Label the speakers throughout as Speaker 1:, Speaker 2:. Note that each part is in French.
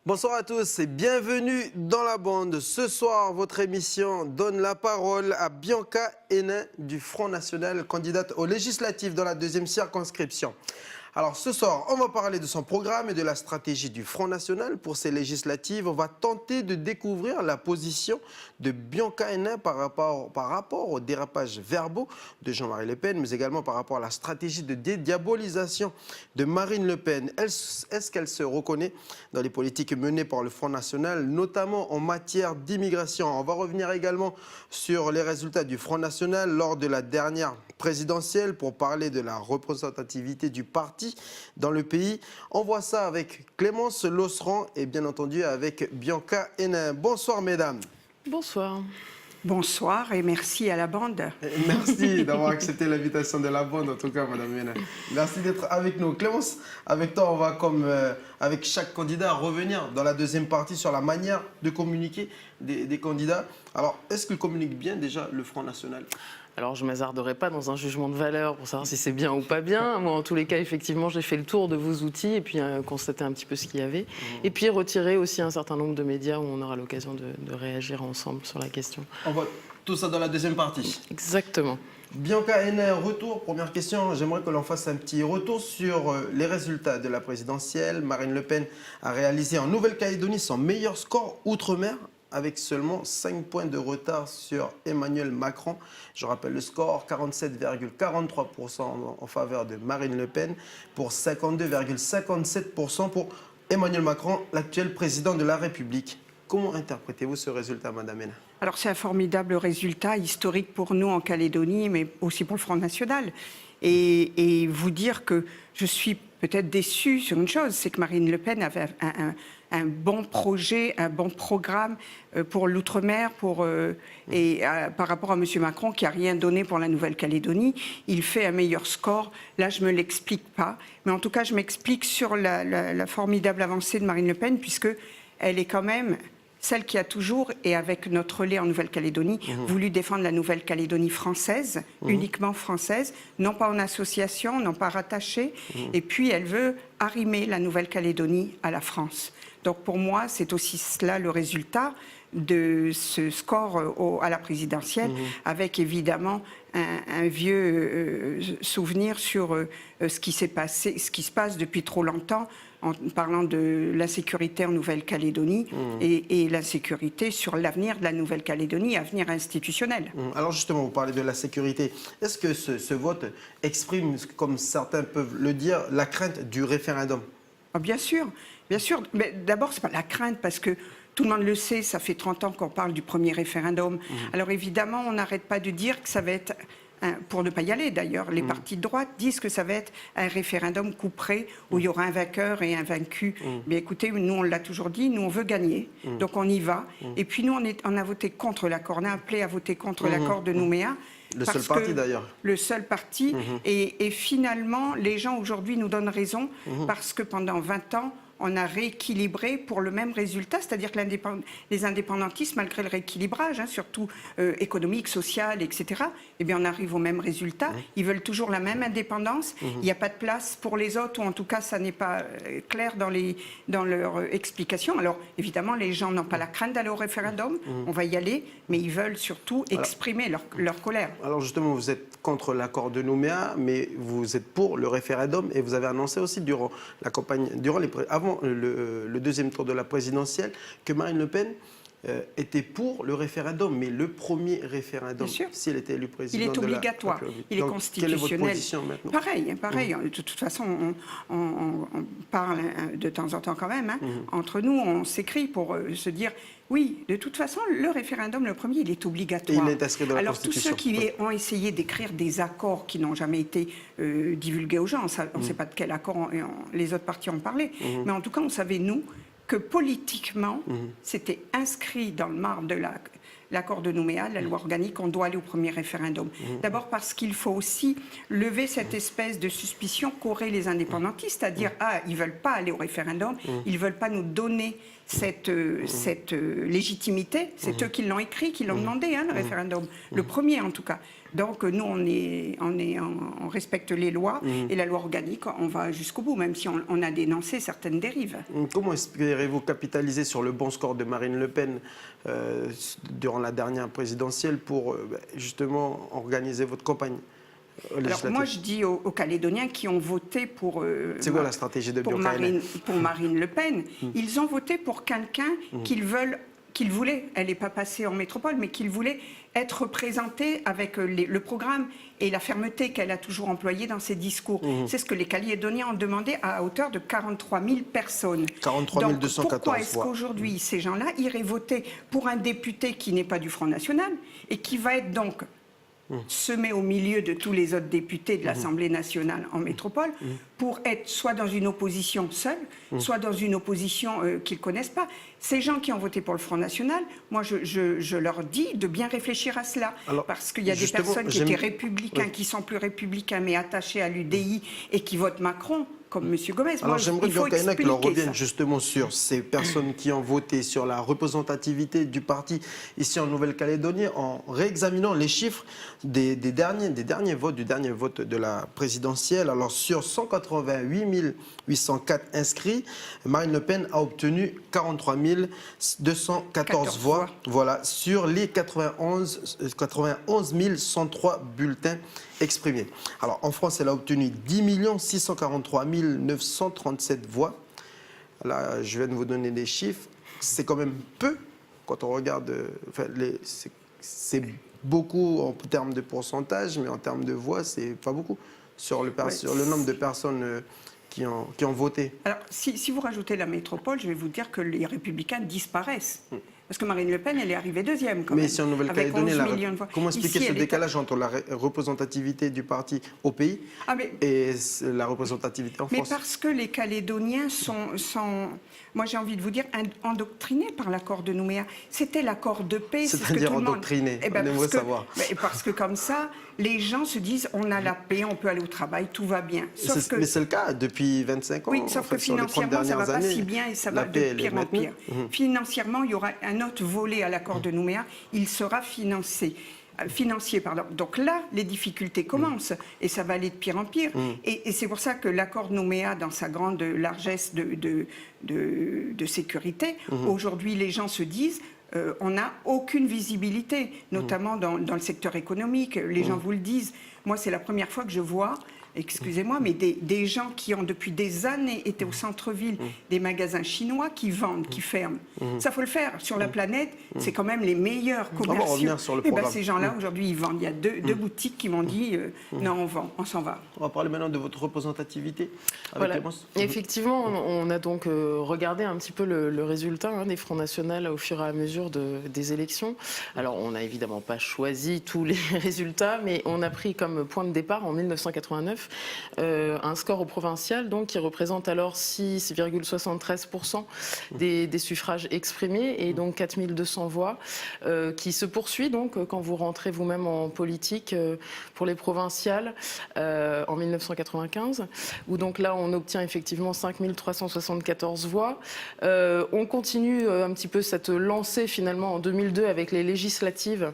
Speaker 1: Bonsoir à tous et bienvenue dans la bande. Ce soir, votre émission donne la parole à Bianca Henin du Front National, candidate aux législatives dans la deuxième circonscription. Alors ce soir, on va parler de son programme et de la stratégie du Front National pour ces législatives. On va tenter de découvrir la position de Bianca Henin par rapport aux dérapages verbaux de Jean-Marie Le Pen, mais également par rapport à la stratégie de dédiabolisation de Marine Le Pen. Est-ce qu'elle se reconnaît dans les politiques menées par le Front National, notamment en matière d'immigration? On va revenir également sur les résultats du Front National lors de la dernière présidentielle pour parler de la représentativité du parti dans le pays. On voit ça avec Clémence Losseran et bien entendu avec Bianca Henin. Bonsoir mesdames.
Speaker 2: Bonsoir.
Speaker 3: Bonsoir et merci à la bande.
Speaker 1: Merci d'avoir accepté l'invitation de la bande en tout cas madame Henin. Merci d'être avec nous. Clémence, avec toi on va comme avec chaque candidat revenir dans la deuxième partie sur la manière de communiquer des candidats. Alors est-ce qu'ils communiquent bien déjà le Front National ?
Speaker 2: Alors, je ne m'hasarderai pas dans un jugement de valeur pour savoir si c'est bien ou pas bien. Moi, en tous les cas, effectivement, j'ai fait le tour de vos outils et puis constaté un petit peu ce qu'il y avait. Et puis retirer aussi un certain nombre de médias où on aura l'occasion de réagir ensemble sur la question.
Speaker 1: On voit tout ça dans la deuxième partie.
Speaker 2: Exactement.
Speaker 1: Bianca Henin, retour. Première question, j'aimerais que l'on fasse un petit retour sur les résultats de la présidentielle. Marine Le Pen a réalisé en Nouvelle-Calédonie son meilleur score outre-mer, avec seulement 5 points de retard sur Emmanuel Macron. Je rappelle le score, 47,43% en faveur de Marine Le Pen pour 52,57% pour Emmanuel Macron, l'actuel président de la République. Comment interprétez-vous ce résultat, madame Henin?
Speaker 3: Alors c'est un formidable résultat historique pour nous en Calédonie, mais aussi pour le Front National. Et vous dire que je suis peut-être déçue sur une chose, c'est que Marine Le Pen avait un bon projet, un bon programme pour l'outre-mer, par rapport à M. Macron qui n'a rien donné pour la Nouvelle-Calédonie. Il fait un meilleur score. Là, je ne me l'explique pas. Mais en tout cas, je m'explique sur la formidable avancée de Marine Le Pen, puisqu'elle est quand même celle qui a toujours, et avec notre relais en Nouvelle-Calédonie, voulu défendre la Nouvelle-Calédonie française, uniquement française, non pas en association, non pas rattachée. Et puis, elle veut arrimer la Nouvelle-Calédonie à la France. Donc, pour moi, c'est aussi cela le résultat de ce score à la présidentielle, avec évidemment un vieux souvenir sur ce qui s'est passé, ce qui se passe depuis trop longtemps, en parlant de l'insécurité en Nouvelle-Calédonie et l'insécurité sur l'avenir de la Nouvelle-Calédonie, avenir institutionnel.
Speaker 1: Alors justement, vous parlez de la sécurité. Est-ce que ce vote exprime, comme certains peuvent le dire, la crainte du référendum?
Speaker 3: Bien sûr, bien sûr. Mais d'abord, ce n'est pas la crainte, parce que tout le monde le sait, ça fait 30 ans qu'on parle du premier référendum. Alors évidemment, on n'arrête pas de dire que ça va être, pour ne pas y aller d'ailleurs, les partis de droite disent que ça va être un référendum couperé où il y aura un vainqueur et un vaincu. Mais écoutez, nous on l'a toujours dit, nous on veut gagner, donc on y va. Et puis nous on a voté contre l'accord, on a appelé à voter contre l'accord de Nouméa.
Speaker 1: Le seul parti d'ailleurs.
Speaker 3: Le seul parti. Et finalement, les gens aujourd'hui nous donnent raison, parce que pendant 20 ans, on a rééquilibré pour le même résultat, c'est-à-dire que les indépendantistes, malgré le rééquilibrage, surtout économique, social, etc., eh bien on arrive au même résultat. Ils veulent toujours la même indépendance. Il n'y a pas de place pour les autres, ou en tout cas, ça n'est pas clair dans leur explication. Alors, évidemment, les gens n'ont pas la crainte d'aller au référendum. On va y aller, mais ils veulent surtout exprimer leur colère.
Speaker 1: Alors justement, vous êtes contre l'accord de Nouméa, mais vous êtes pour le référendum, et vous avez annoncé aussi durant la campagne, avant le deuxième tour de la présidentielle, que Marine Le Pen était pour le référedum, mais le premier référendum, si elle était élue présidente.
Speaker 3: Il est obligatoire, il est constitutionnel.
Speaker 1: Quelle est votre position maintenant?
Speaker 3: Pareil. De toute façon, on parle de temps en temps quand même. Entre nous, on s'écrit pour se dire, oui, de toute façon, le référendum, le premier, il est obligatoire.
Speaker 1: Et il est inscrit dans la
Speaker 3: Alors, tous ceux qui ont essayé d'écrire des accords qui n'ont jamais été divulgués aux gens, on ne sait pas de quel accord les autres partis ont parlé, mais en tout cas, on savait, nous, que politiquement, c'était inscrit dans le marbre de l'accord de Nouméa, la loi organique, on doit aller au premier référendum. D'abord parce qu'il faut aussi lever cette espèce de suspicion qu'auraient les indépendantistes, c'est-à-dire, ils ne veulent pas aller au référendum, ils ne veulent pas nous donner cette légitimité. C'est eux qui l'ont écrit, qui l'ont demandé, le référendum. Le premier, en tout cas. Donc, nous, on respecte les lois et la loi organique, on va jusqu'au bout, même si on a dénoncé certaines dérives.
Speaker 1: Comment espérez-vous capitaliser sur le bon score de Marine Le Pen durant la dernière présidentielle pour justement organiser votre campagne législative?
Speaker 3: Alors, moi, je dis aux Calédoniens qui ont voté pour...
Speaker 1: C'est quoi la stratégie de
Speaker 3: pour Marine Le Pen, ils ont voté pour quelqu'un qu'ils voulaient, elle n'est pas passée en métropole, mais qu'ils voulaient être représentée avec le programme et la fermeté qu'elle a toujours employée dans ses discours. C'est ce que les Calédoniens ont demandé à hauteur de 43 000 personnes.
Speaker 1: 43 214 voix.
Speaker 3: Pourquoi est-ce qu'aujourd'hui, ces gens-là iraient voter pour un député qui n'est pas du Front National et qui va être donc semé au milieu de tous les autres députés de l'Assemblée nationale en métropole pour être soit dans une opposition seule, soit dans une opposition qu'ils ne connaissent pas. Ces gens qui ont voté pour le Front National, moi je leur dis de bien réfléchir à cela. Alors, parce qu'il y a des personnes qui étaient républicains, qui sont plus républicains mais attachés à l'UDI et qui votent Macron, comme M. Gomez.
Speaker 1: Alors j'aimerais que l'on revienne justement sur ces personnes qui ont voté, sur la représentativité du parti ici en Nouvelle-Calédonie, en réexaminant les chiffres des derniers votes, du dernier vote de la présidentielle. Alors sur 188 804 inscrits, Marine Le Pen a obtenu 43 214 voix. Voilà, sur les 91 103 bulletins exprimés. Alors en France, elle a obtenu 10 643 937 voix. Là, je viens de vous donner des chiffres. C'est quand même peu quand on regarde. C'est beaucoup en termes de pourcentage, mais en termes de voix, c'est pas beaucoup sur le nombre de personnes qui ont voté.
Speaker 3: Alors, si vous rajoutez la métropole, je vais vous dire que les Républicains disparaissent. Parce que Marine Le Pen, elle est arrivée deuxième quand même.
Speaker 1: Mais ici en Nouvelle-Calédonie, comment expliquer ce décalage entre la représentativité du parti au pays et la représentativité en France?
Speaker 3: Mais parce que les Calédoniens sont moi j'ai envie de vous dire, endoctrinés par l'accord de Nouméa. C'était l'accord de paix.
Speaker 1: C'est-à-dire endoctrinés, on aimerait savoir.
Speaker 3: Parce que comme ça, les gens se disent, on a la paix, on peut aller au travail, tout va bien.
Speaker 1: Mais c'est le cas depuis 25 ans.
Speaker 3: Oui, sauf que financièrement, ça ne va pas si bien et ça va de pire en pire. Financièrement, il y aura un autre volet à l'accord de Nouméa, il sera financier. Donc là, les difficultés commencent et ça va aller de pire en pire. Et c'est pour ça que l'accord de Nouméa, dans sa grande largesse de sécurité, aujourd'hui, les gens se disent on n'a aucune visibilité, notamment dans le secteur économique. Les gens vous le disent. Moi, c'est la première fois que je vois, excusez-moi, mais des gens qui ont depuis des années été au centre-ville, des magasins chinois qui vendent, qui ferment. Ça, faut le faire. Sur la planète, c'est quand même les meilleurs commerciaux.
Speaker 1: On va revenir sur le programme.
Speaker 3: Ces gens-là, aujourd'hui, ils vendent. Il y a deux boutiques qui m'ont dit non, on s'en va.
Speaker 1: On va parler maintenant de votre représentativité.
Speaker 2: Voilà. Effectivement, on a donc regardé un petit peu le résultat des Fronts nationaux au fur et à mesure des élections. Alors, on n'a évidemment pas choisi tous les résultats, mais on a pris comme point de départ en 1989 un score au provincial donc, qui représente alors 6,73% des suffrages exprimés et donc 4200 voix qui se poursuit donc quand vous rentrez vous-même en politique pour les provinciales en 1995 où donc là on obtient effectivement 5374 voix. On continue un petit peu cette lancée finalement en 2002 avec les législatives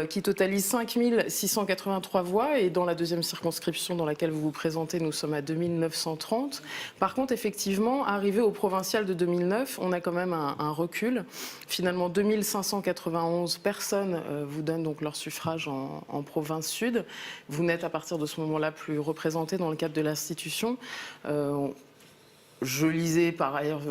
Speaker 2: qui totalisent 5683 voix et dans la deuxième circonscription dans laquelle vous vous présentez, nous sommes à 2930. Par contre, effectivement, arrivé au provincial de 2009, on a quand même un recul. Finalement, 2591 personnes vous donnent donc leur suffrage en province sud. Vous n'êtes à partir de ce moment-là plus représenté dans le cadre de l'institution. Je lisais par ailleurs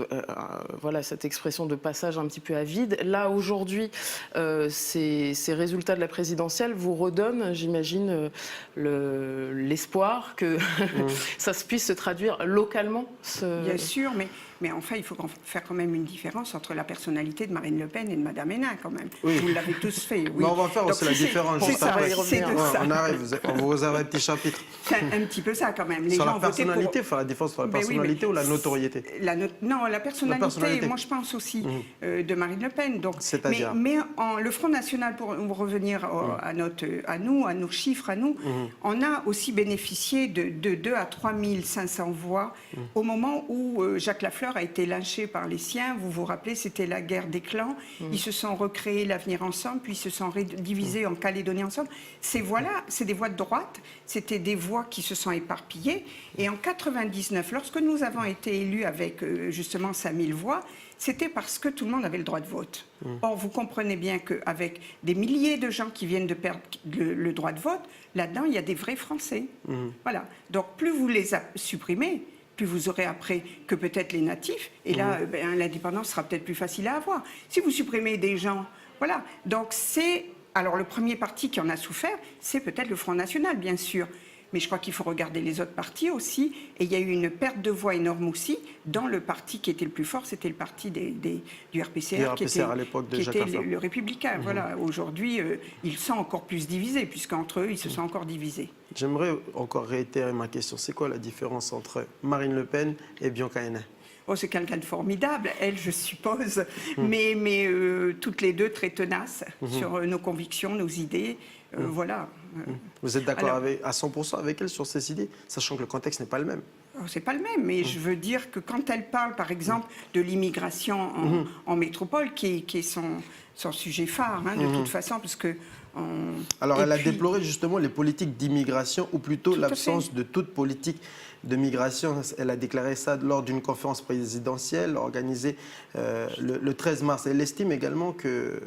Speaker 2: voilà, cette expression de passage un petit peu à vide. Là, aujourd'hui, ces résultats de la présidentielle vous redonnent, j'imagine, l'espoir que ça puisse se traduire localement.
Speaker 3: Bien sûr, mais Mais enfin, il faut faire quand même une différence entre la personnalité de Marine Le Pen et de Madame Hénin, quand même.
Speaker 1: Oui.
Speaker 3: Vous l'avez tous fait, oui.
Speaker 1: Mais on va faire
Speaker 3: Donc,
Speaker 1: aussi la différence
Speaker 3: c'est
Speaker 1: juste
Speaker 3: ça,
Speaker 1: après.
Speaker 3: c'est de ça.
Speaker 1: On arrive, vous avez un petit chapitre.
Speaker 3: C'est un petit peu ça, quand même. Les
Speaker 1: Sur
Speaker 3: gens
Speaker 1: la
Speaker 3: ont voté pour...
Speaker 1: personnalité, faire la différence entre la
Speaker 3: Ben oui,
Speaker 1: personnalité
Speaker 3: mais
Speaker 1: ou la notoriété?
Speaker 3: Non, la personnalité, moi je pense aussi de Marine Le Pen. Donc,
Speaker 1: C'est-à-dire
Speaker 3: mais le Front National, pour revenir à nos chiffres, à nous, on a aussi bénéficié de 2 à 3 500 voix au moment où Jacques Lafleur a été lynché par les siens. Vous vous rappelez, c'était la guerre des clans. Ils se sont recréés l'Avenir ensemble, puis ils se sont divisés en Calédonie ensemble. Ces voix-là, c'est des voix de droite, c'était des voix qui se sont éparpillées. Et en 99, lorsque nous avons été élus avec justement 5000 voix, c'était parce que tout le monde avait le droit de vote. Or, vous comprenez bien qu'avec des milliers de gens qui viennent de perdre le droit de vote, là-dedans, il y a des vrais Français. Voilà. Donc, plus vous les supprimez, plus vous aurez après que peut-être les natifs. Et là, l'indépendance sera peut-être plus facile à avoir. Si vous supprimez des gens, voilà. Donc, alors, le premier parti qui en a souffert, c'est peut-être le Front National, bien sûr. Mais je crois qu'il faut regarder les autres partis aussi. Et il y a eu une perte de voix énorme aussi dans le parti qui était le plus fort, c'était le parti du RPCR, qui était,
Speaker 1: à l'époque de Jacques Lafleur.
Speaker 3: le républicain. Voilà. Aujourd'hui, ils sont encore plus divisés, puisqu'entre eux, ils se sont encore divisés.
Speaker 1: J'aimerais encore réitérer ma question. C'est quoi la différence entre Marine Le Pen et Bianca Hénin?
Speaker 3: Oh, c'est quelqu'un de formidable, elle, je suppose, mais toutes les deux très tenaces sur nos convictions, nos idées. Voilà.
Speaker 1: Vous êtes d'accord à 100% avec elle sur ces idées, sachant que le contexte n'est pas le même?
Speaker 3: Oh, c'est pas le même, mais je veux dire que quand elle parle, par exemple, de l'immigration en métropole, qui est son sujet phare, de toute façon, parce que...
Speaker 1: Alors, elle a déploré justement les politiques d'immigration, ou plutôt l'absence de toute politique de migration. Elle a déclaré ça lors d'une conférence présidentielle organisée le 13 mars. Elle estime également que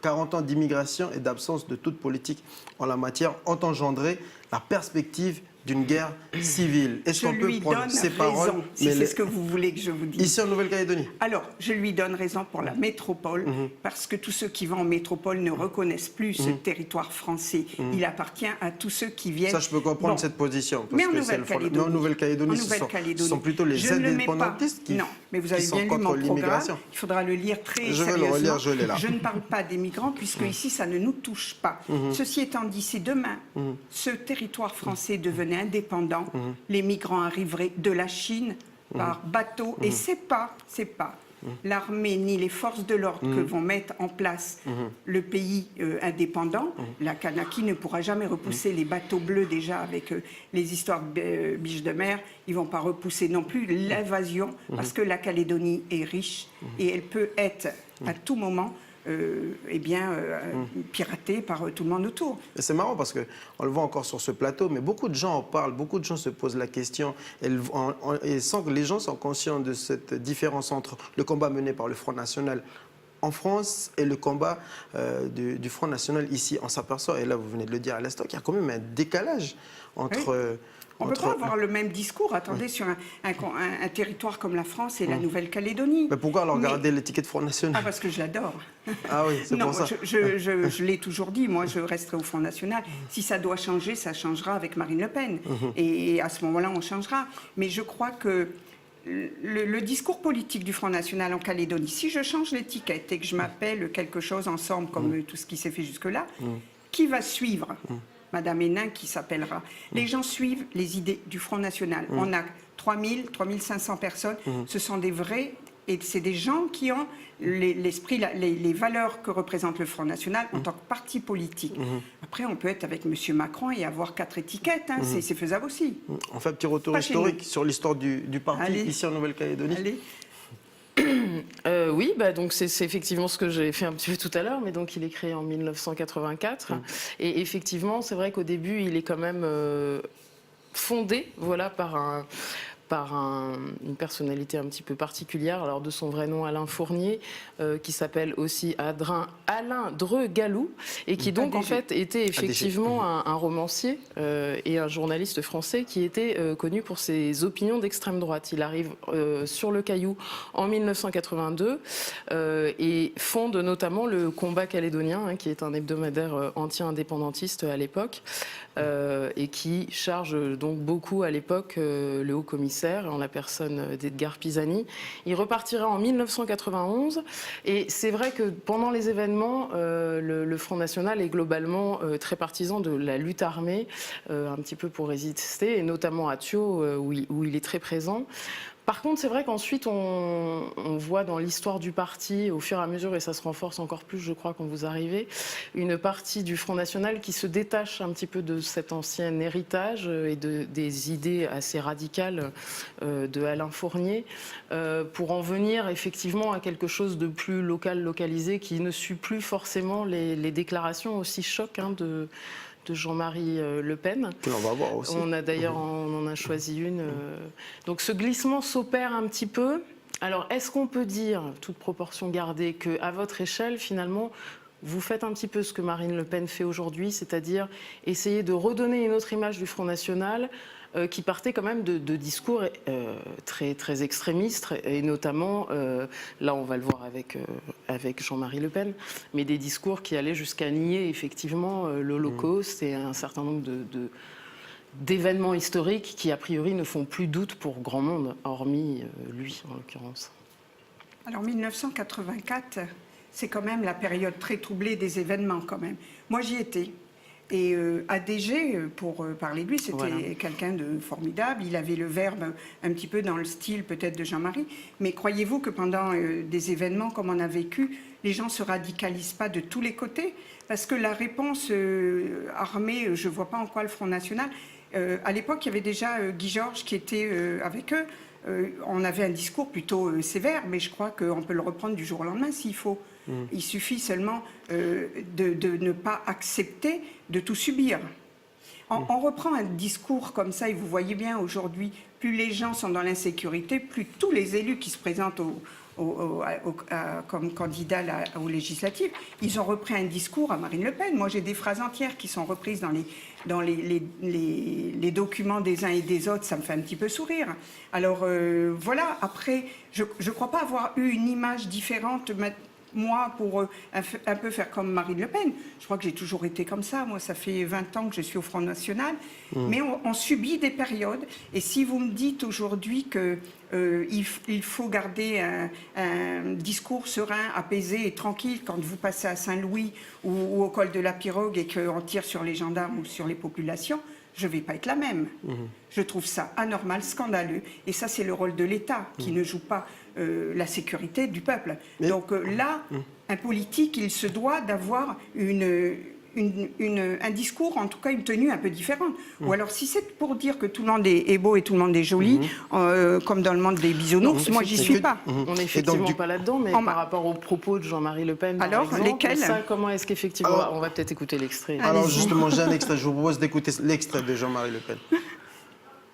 Speaker 1: 40 ans d'immigration et d'absence de toute politique en la matière ont engendré la perspective d'une guerre civile. Est-ce qu'on peut prendre ces paroles,
Speaker 3: si c'est ce que vous voulez que je vous dise.
Speaker 1: Ici en Nouvelle-Calédonie?
Speaker 3: Alors, je lui donne raison pour la métropole, parce que tous ceux qui vont en métropole ne reconnaissent plus ce territoire français. Il appartient à tous ceux qui viennent...
Speaker 1: Ça, je peux comprendre cette position. Parce
Speaker 3: mais en Nouvelle-Calédonie,
Speaker 1: ce sont plutôt les indépendantistes qui
Speaker 3: non, mais vous avez bien lu mon programme. Il faudra le lire très sérieusement.
Speaker 1: Je vais le relire, je l'ai là.
Speaker 3: Je ne parle pas des migrants, puisque ici, ça ne nous touche pas. Ceci étant dit, si demain, ce territoire français devenait indépendant, les migrants arriveraient de la Chine par bateau, et c'est pas l'armée ni les forces de l'ordre que vont mettre en place le pays indépendant. La Kanaki ne pourra jamais repousser les bateaux bleus déjà avec les histoires de biches de mer. Ils ne vont pas repousser non plus l'invasion parce que la Calédonie est riche et elle peut être à tout moment piratée par tout le monde autour.
Speaker 1: C'est marrant parce qu'on le voit encore sur ce plateau, mais beaucoup de gens en parlent, beaucoup de gens se posent la question et sans que les gens soient conscients de cette différence entre le combat mené par le Front National en France et le combat du Front National ici. On s'aperçoit, et là vous venez de le dire à l'instant, qu'il y a quand même un décalage entre...
Speaker 3: Oui. On ne peut pas avoir le même discours, attendez, sur un territoire comme la France et la Nouvelle-Calédonie.
Speaker 1: Mais pourquoi alors garder l'étiquette Front National?
Speaker 3: Ah, parce que je l'adore.
Speaker 1: Ah oui, c'est pour ça.
Speaker 3: Je l'ai toujours dit, moi je resterai au Front National. Si ça doit changer, ça changera avec Marine Le Pen. Et à ce moment-là, on changera. Mais je crois que le discours politique du Front National en Calédonie, si je change l'étiquette et que je m'appelle quelque chose ensemble, comme tout ce qui s'est fait jusque-là, qui va suivre Madame Hénin qui s'appellera. Les gens suivent les idées du Front National. On a 3000, 3500 personnes. Ce sont des vrais... Et c'est des gens qui ont l'esprit, les valeurs que représente le Front National en tant que parti politique. Après, on peut être avec M. Macron et avoir 4 étiquettes. C'est faisable aussi.
Speaker 1: On fait un petit retour historique sur l'histoire du parti ici en Nouvelle-Calédonie.
Speaker 2: Oui, donc c'est effectivement ce que j'ai fait un petit peu tout à l'heure, mais donc il est créé en 1984. Et effectivement, c'est vrai qu'au début, il est quand même fondé par une personnalité un petit peu particulière, alors de son vrai nom Alain Fournier, qui s'appelle aussi Alain Dreux-Gallou, et qui donc en fait était effectivement un romancier et un journaliste français qui était connu pour ses opinions d'extrême droite. Il arrive sur le Caillou en 1982 et fonde notamment le Combat calédonien, qui est un hebdomadaire anti-indépendantiste à l'époque, et qui charge donc beaucoup à l'époque le haut commissaire commissaire, en la personne d'Edgar Pisani. Il repartira en 1991. Et c'est vrai que pendant les événements, le Front National est globalement très partisan de la lutte armée, un petit peu pour résister, et notamment à Thio, où il est très présent. Par contre, c'est vrai qu'ensuite, on voit dans l'histoire du parti, au fur et à mesure, et ça se renforce encore plus, je crois, quand vous arrivez, une partie du Front National qui se détache un petit peu de cet ancien héritage et des idées assez radicales de Alain Fournier, pour en venir effectivement à quelque chose de plus local, localisé, qui ne suit plus forcément les déclarations aussi chocs de Jean-Marie Le Pen.
Speaker 1: Que l'on va voir aussi.
Speaker 2: On a d'ailleurs, on en a choisi une. Donc ce glissement s'opère un petit peu. Alors est-ce qu'on peut dire, toute proportion gardée, qu'à votre échelle, finalement, vous faites un petit peu ce que Marine Le Pen fait aujourd'hui, c'est-à-dire essayer de redonner une autre image du Front National qui partait quand même de discours très, très extrémistes, et notamment, là on va le voir avec Jean-Marie Le Pen, mais des discours qui allaient jusqu'à nier effectivement l'Holocauste et un certain nombre d'événements historiques qui a priori ne font plus doute pour grand monde, hormis lui en l'occurrence.
Speaker 3: Alors 1984, c'est quand même la période très troublée des événements quand même. Moi j'y étais. Et ADG, pour parler de lui, c'était quelqu'un de formidable. Il avait le verbe un petit peu dans le style peut-être de Jean-Marie. Mais croyez-vous que pendant des événements comme on a vécu, les gens ne se radicalisent pas de tous les côtés? Parce que la réponse armée, je ne vois pas en quoi le Front National... à l'époque, il y avait déjà Guy Georges qui était avec eux. On avait un discours plutôt sévère, mais je crois qu'on peut le reprendre du jour au lendemain s'il faut. Il suffit seulement de ne pas accepter de tout subir. On reprend un discours comme ça, et vous voyez bien aujourd'hui, plus les gens sont dans l'insécurité, plus tous les élus qui se présentent comme candidats aux législatives, ils ont repris un discours à Marine Le Pen. Moi, j'ai des phrases entières qui sont reprises dans les documents des uns et des autres. Ça me fait un petit peu sourire. Alors, voilà. Après, je ne crois pas avoir eu une image différente moi, pour un peu faire comme Marine Le Pen. Je crois que j'ai toujours été comme ça. Moi, ça fait 20 ans que je suis au Front National. Mais on subit des périodes. Et si vous me dites aujourd'hui qu'il faut garder un discours serein, apaisé et tranquille quand vous passez à Saint-Louis ou au col de la Pirogue et qu'on tire sur les gendarmes ou sur les populations, je ne vais pas être la même. Je trouve ça anormal, scandaleux. Et ça, c'est le rôle de l'État qui ne joue pas la sécurité du peuple. Mais... Donc là, un politique, il se doit d'avoir un discours, en tout cas une tenue un peu différente. Ou alors, si c'est pour dire que tout le monde est beau et tout le monde est joli, comme dans le monde des bisounours, moi, j'y suis pas.
Speaker 2: On n'est effectivement pas là-dedans, mais par rapport aux propos de Jean-Marie Le Pen, par exemple, lesquels ça, comment est-ce qu'effectivement... On va peut-être écouter l'extrait.
Speaker 1: Alors justement, j'ai un extrait, je vous propose d'écouter l'extrait de Jean-Marie Le Pen.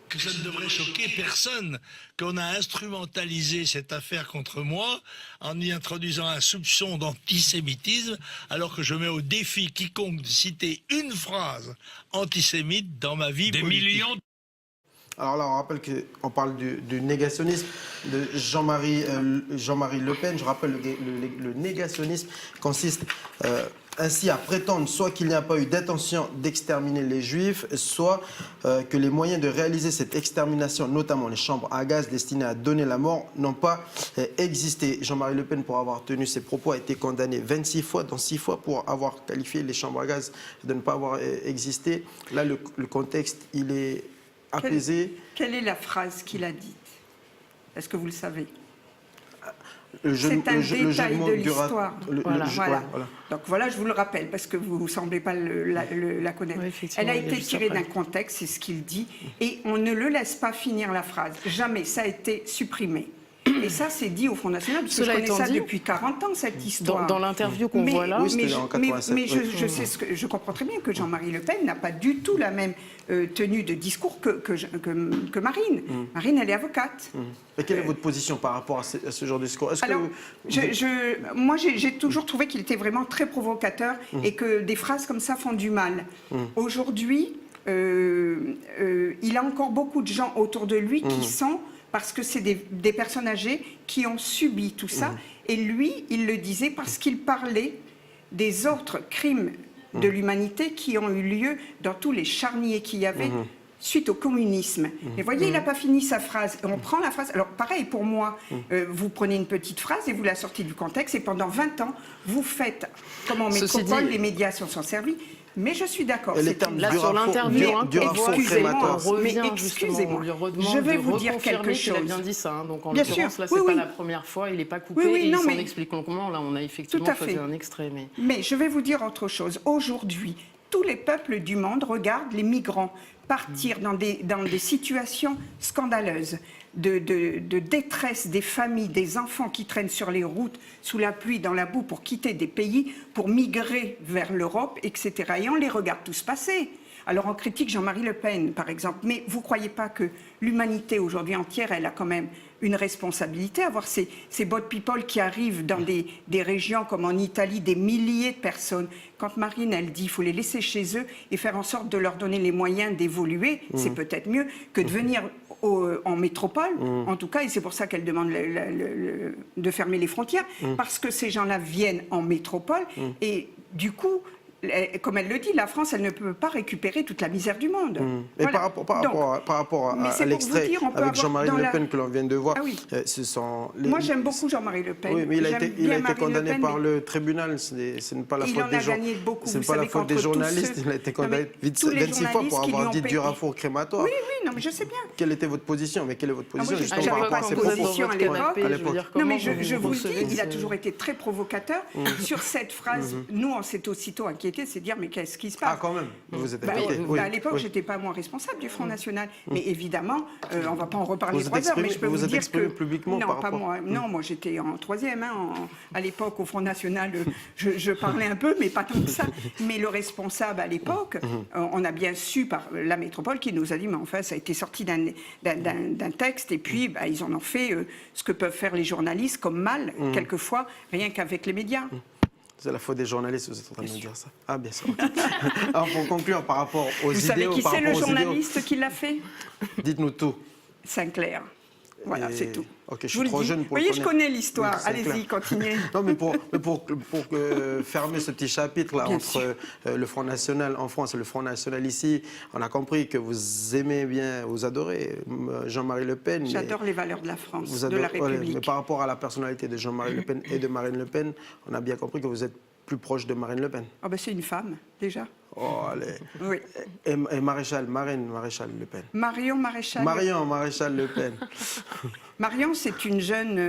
Speaker 4: Que ça ne devrait choquer personne qu'on a instrumentalisé cette affaire contre moi en y introduisant un soupçon d'antisémitisme, alors que je mets au défi quiconque de citer une phrase antisémite dans ma vie politique.
Speaker 1: Alors là, on rappelle qu'on parle du négationnisme de Jean-Marie Le Pen. Je rappelle, le négationnisme consiste ainsi à prétendre soit qu'il n'y a pas eu d'intention d'exterminer les Juifs, soit que les moyens de réaliser cette extermination, notamment les chambres à gaz destinées à donner la mort, n'ont pas existé. Jean-Marie Le Pen, pour avoir tenu ses propos, a été condamné 26 fois, dont 6 fois pour avoir qualifié les chambres à gaz de ne pas avoir existé. Là, le contexte, il est apaisé.
Speaker 3: Quelle est la phrase qu'il a dite? Est-ce que vous le savez?
Speaker 1: C'est un
Speaker 3: détail de l'histoire.
Speaker 1: Voilà.
Speaker 3: Donc voilà, je vous le rappelle, parce que vous ne semblez pas la connaître. Oui, elle a été tirée d'un contexte, c'est ce qu'il dit, et on ne le laisse pas finir la phrase. Jamais, ça a été supprimé. Et ça, c'est dit au Front National, parce que je connais ça depuis 40 ans, cette histoire.
Speaker 2: Dans l'interview qu'on voit là...
Speaker 3: Mais je comprends très bien que Jean-Marie Le Pen n'a pas du tout la même tenue de discours que Marine. Marine, elle est avocate.
Speaker 1: Et quelle est votre position par rapport à ce genre de discours?
Speaker 3: Alors, moi, j'ai toujours trouvé qu'il était vraiment très provocateur et que des phrases comme ça font du mal. Aujourd'hui, il a encore beaucoup de gens autour de lui qui sont... Parce que c'est des personnes âgées qui ont subi tout ça. Et lui, il le disait parce qu'il parlait des autres crimes de l'humanité qui ont eu lieu dans tous les charniers qu'il y avait suite au communisme. Et voyez, il n'a pas fini sa phrase. On prend la phrase. Alors, pareil pour moi, vous prenez une petite phrase et vous la sortez du contexte, et pendant 20 ans, vous faites, comme en métropole, les médias s'en sont servis. Mais je suis d'accord.
Speaker 1: Et les termes
Speaker 2: Là, sur l'interview,
Speaker 1: du raffour crématoire.
Speaker 2: on revient
Speaker 3: Mais
Speaker 2: justement,
Speaker 3: excusez-moi,
Speaker 2: on lui redemande
Speaker 3: je vais
Speaker 2: de
Speaker 3: vous dire
Speaker 2: reconfirmer
Speaker 3: quelque
Speaker 2: qu'il a
Speaker 3: chose.
Speaker 2: bien dit ça. Donc, en
Speaker 3: Bien
Speaker 2: l'occurrence,
Speaker 3: sûr,
Speaker 2: là, c'est
Speaker 3: oui,
Speaker 2: pas
Speaker 3: oui.
Speaker 2: la première fois, il n'est pas coupé,
Speaker 3: Oui, oui,
Speaker 2: et
Speaker 3: non,
Speaker 2: il s'en
Speaker 3: mais-
Speaker 2: explique longuement. Là, on a effectivement
Speaker 3: Tout à fait.
Speaker 2: choisi un extrait.
Speaker 3: Mais je vais vous dire autre chose. Aujourd'hui, tous les peuples du monde regardent les migrants partir dans des situations scandaleuses, de détresse des familles, des enfants qui traînent sur les routes, sous la pluie, dans la boue, pour quitter des pays, pour migrer vers l'Europe, etc. Et on les regarde tous passer. Alors on critique Jean-Marie Le Pen, par exemple, mais vous ne croyez pas que l'humanité aujourd'hui entière, elle a quand même une responsabilité à voir ces boat people qui arrivent dans des régions comme en Italie, des milliers de personnes. Quand Marine, elle dit qu'il faut les laisser chez eux et faire en sorte de leur donner les moyens d'évoluer, c'est peut-être mieux que de venir en métropole, en tout cas, et c'est pour ça qu'elle demande de fermer les frontières, parce que ces gens-là viennent en métropole et du coup, comme elle le dit, la France, elle ne peut pas récupérer toute la misère du monde.
Speaker 1: Et
Speaker 3: Voilà.
Speaker 1: par rapport
Speaker 3: mais
Speaker 1: à
Speaker 3: c'est pour vous
Speaker 1: l'extrait
Speaker 3: dire, on peut
Speaker 1: avec
Speaker 3: avoir
Speaker 1: Jean-Marie
Speaker 3: dans
Speaker 1: Le
Speaker 3: la-
Speaker 1: Pen que l'on vient de voir,
Speaker 3: Ah oui.
Speaker 1: ce sont
Speaker 3: Moi, j'aime beaucoup Jean-Marie Le Pen.
Speaker 1: Oui, mais il a
Speaker 3: J'aime
Speaker 1: été
Speaker 3: bien Marine
Speaker 1: condamné
Speaker 3: Le Pen,
Speaker 1: par
Speaker 3: mais
Speaker 1: le tribunal. Ce n'est pas la
Speaker 3: il
Speaker 1: faute
Speaker 3: en
Speaker 1: des
Speaker 3: a
Speaker 1: gens.
Speaker 3: gagné beaucoup.
Speaker 1: Ce n'est
Speaker 3: Vous
Speaker 1: pas la
Speaker 3: savez
Speaker 1: faute des
Speaker 3: qu'entre tous
Speaker 1: journalistes.
Speaker 3: ceux-
Speaker 1: Il a été
Speaker 3: Non, mais
Speaker 1: condamné
Speaker 3: tous les
Speaker 1: 26 fois
Speaker 3: journalistes
Speaker 1: pour
Speaker 3: qui lui
Speaker 1: avoir
Speaker 3: ont
Speaker 1: dit du
Speaker 3: payé.
Speaker 1: raffour crématoire.
Speaker 3: Oui, oui, non, mais je sais bien.
Speaker 1: Quelle était votre position? Mais quelle est votre
Speaker 3: Ah, moi,
Speaker 1: position
Speaker 3: je
Speaker 1: justement
Speaker 3: j'avais
Speaker 1: par rapport
Speaker 3: pas
Speaker 1: à ces
Speaker 3: de
Speaker 1: propos?
Speaker 3: position à l'époque.
Speaker 1: À l'époque.
Speaker 3: Non, mais je vous le dis, il a toujours été très provocateur. Sur cette phrase, nous, on s'est aussitôt inquiétés, c'est de dire, mais qu'est-ce qui se passe?
Speaker 1: Ah, quand même. Vous êtes
Speaker 3: Bah,
Speaker 1: inquiété. Oui.
Speaker 3: à l'époque, je n'étais pas moi responsable du Front National. Mais évidemment, on ne va pas en reparler
Speaker 1: Vous êtes
Speaker 3: 3 heures, mais je peux
Speaker 1: vous
Speaker 3: vous
Speaker 1: êtes
Speaker 3: dire
Speaker 1: exprimé
Speaker 3: que...
Speaker 1: publiquement
Speaker 3: non,
Speaker 1: par
Speaker 3: pas
Speaker 1: rapport-
Speaker 3: moi. Non, moi j'étais en 3e. À l'époque, au Front National, je parlais un peu, mais pas tant que ça. Mais le responsable à l'époque, on a bien su par la métropole qui nous a dit, mais enfin, ça a été sorti d'un texte, et puis bah, ils en ont fait ce que peuvent faire les journalistes comme mal, quelquefois, rien qu'avec les médias.
Speaker 1: C'est la faute des journalistes, vous êtes en train de me dire ça. Ah, bien sûr. Alors, pour conclure, par rapport aux
Speaker 3: Vous savez
Speaker 1: idéaux,
Speaker 3: qui
Speaker 1: par
Speaker 3: c'est le
Speaker 1: rapport aux idéaux,
Speaker 3: journaliste qui l'a fait?
Speaker 1: dites-nous tout.
Speaker 3: Sinclair. Voilà,
Speaker 1: Et-
Speaker 3: c'est tout.
Speaker 1: Ok, je
Speaker 3: vous
Speaker 1: suis
Speaker 3: le
Speaker 1: trop
Speaker 3: dis.
Speaker 1: jeune pour
Speaker 3: Vous voyez,
Speaker 1: le
Speaker 3: je
Speaker 1: connaître.
Speaker 3: connais l'histoire.
Speaker 1: Oui, c'est
Speaker 3: Allez-y,
Speaker 1: clair.
Speaker 3: continuez.
Speaker 1: Non, mais pour fermer ce petit chapitre là
Speaker 3: Bien
Speaker 1: entre
Speaker 3: sûr.
Speaker 1: le Front National en France et le Front National ici, on a compris que vous aimez bien, vous adorez Jean-Marie Le Pen. mais
Speaker 3: J'adore les valeurs de la France,
Speaker 1: vous
Speaker 3: de
Speaker 1: adorez-
Speaker 3: la
Speaker 1: voilà,
Speaker 3: République.
Speaker 1: mais par rapport à la personnalité de Jean-Marie Le Pen et de Marine Le Pen, on a bien compris que vous êtes plus proche de Marine Le Pen.
Speaker 3: Ah ben, c'est une femme, déjà.
Speaker 1: Oh, allez.
Speaker 3: Oui.
Speaker 1: Et Marine Maréchal Le Pen.
Speaker 3: Marion Maréchal.
Speaker 1: Marion Maréchal Le Pen.
Speaker 3: Marion, c'est une jeune